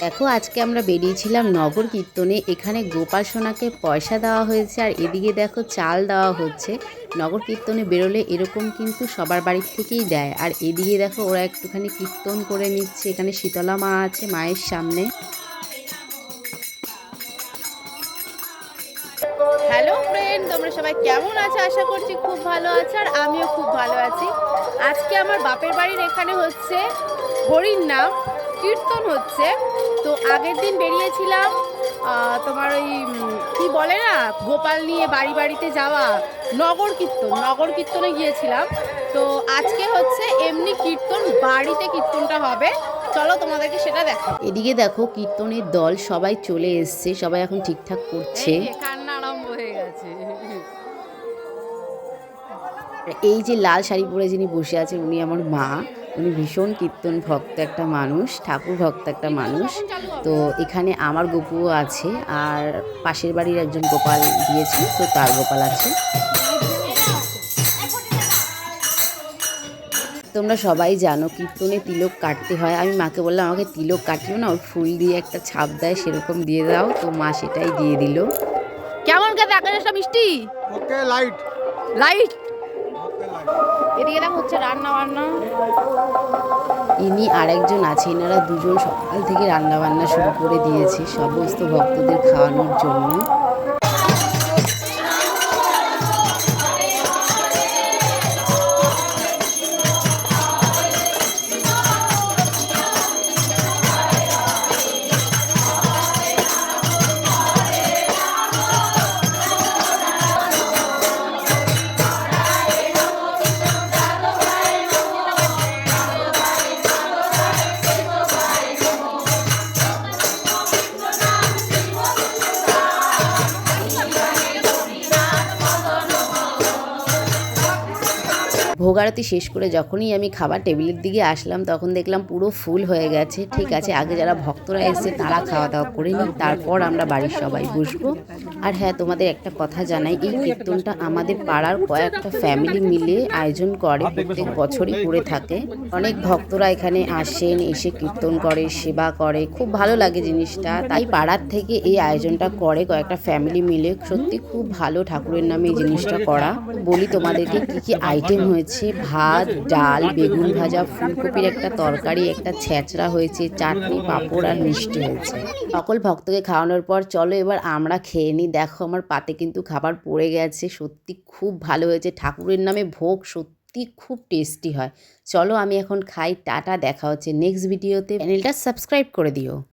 দেখো আজকে আমরা বেরিয়েছিলাম নগর কীর্তনে। এখানে গোপাল সোনাকে পয়সা দেওয়া হয়েছে আর এদিকে দেখো চাল দেওয়া হচ্ছে। নগর কীর্তনে বেরোলে এরকম কিন্তু সবার বাড়ির থেকেই দেয়। আর এদিকে দেখো ওরা একটুখানি কীর্তন করে নিচ্ছে। এখানে শীতলা মা আছে মায়ের সামনে। হ্যালো ফ্রেন্ড, তোমরা সবাই কেমন আছো? আশা করছি খুব ভালো আছো আর আমিও খুব ভালো আছি। আজকে আমার বাপের বাড়ির এখানে হচ্ছে হরির নাম কীর্তন হচ্ছে। তো আগের দিন বেরিয়েছিলাম তোমার ওই কি বলে না, গোপাল নিয়ে বাড়ি বাড়িতে যাওয়া, নগর কীর্তনে গিয়েছিলাম। তো আজকে হচ্ছে এমনি কীর্তন, বাড়িতে কীর্তনটা হবে। চলো তোমাদেরকে সেটা দেখো। এদিকে দেখো কীর্তনের দল সবাই চলে এসছে, সবাই এখন ঠিকঠাক করছে। কান্না আরম্ভ হয়ে গেছে। এই যে লাল শাড়ি পরে যিনি বসে আছেন উনি আমার মা। উনি ভীষণ কীর্তন ভক্ত একটা মানুষ, ঠাকুর ভক্ত একটা মানুষ। তো এখানে আমার গোপুও আছে আর পাশের বাড়ির একজন গোপাল দিয়েছে, তো তার গোপাল আছে। তোমরা সবাই জানো কীর্তনে তিলক কাটতে হয়। আমি মাকে বললাম আমাকে তিলক কাটিও না, ওর ফুল দিয়ে একটা ছাপ দেয় সেরকম দিয়ে দাও। তো মা সেটাই দিয়ে দিল। কেমন খেতে আকাশটা মিষ্টি? Okay light light. এদিকে দেখো হচ্ছে রান্না বান্না। ইনি আরেকজন আছে, এনারা দুজন সকাল থেকে রান্না বান্না শুরু করে দিয়েছে সমস্ত ভক্তদের খাওয়ানোর জন্য। ভোগারতি শেষ করে যখনই আমি খাবার টেবিলের দিকে আসলাম তখন দেখলাম পুরো ফুল হয়ে গেছে। ঠিক আছে, আগে যারা ভক্তরা এসেছে তারা খাওয়া দাওয়া করে নিই, তারপর আমরা বাড়ির সবাই বসবো। আর হ্যাঁ, তোমাদের একটা কথা জানাই, এই কীর্তনটা আমাদের পাড়ার কয়েকটা ফ্যামিলি মিলে আয়োজন করে, প্রত্যেক বছরই করে থাকে। অনেক ভক্তরা এখানে আসেন, এসে কীর্তন করে, সেবা করে, খুব ভালো লাগে জিনিসটা। তাই পাড়ার থেকে এই আয়োজনটা করে কয়েকটা ফ্যামিলি মিলে। সত্যি খুব ভালো ঠাকুরের নামে এই জিনিসটা করা। বলি তোমাদেরকে কি কি আইটেম হয়েছে। ভাত, ডাল, বেগুন ভাজা, ফুলকপির একটা তরকারি, একটা ছেঁচড়া হয়েছে, চাটনি, পাঁপড় আর মিষ্টি হয়েছে। সকল ভক্তকে খাওয়ানোর পর চলো এবার আমরা খেয়ে নিই। দেখো আমার পাতে কিন্তু খাবার পড়ে গেছে, সত্যি খুব ভালো হয়েছে। ঠাকুরের নামে ভোগ সত্যি খুব টেস্টি হয়। চলো আমি এখন খাই। টাটা, দেখা হচ্ছে নেক্সট ভিডিওতে। চ্যানেলটা সাবস্ক্রাইব করে দিও।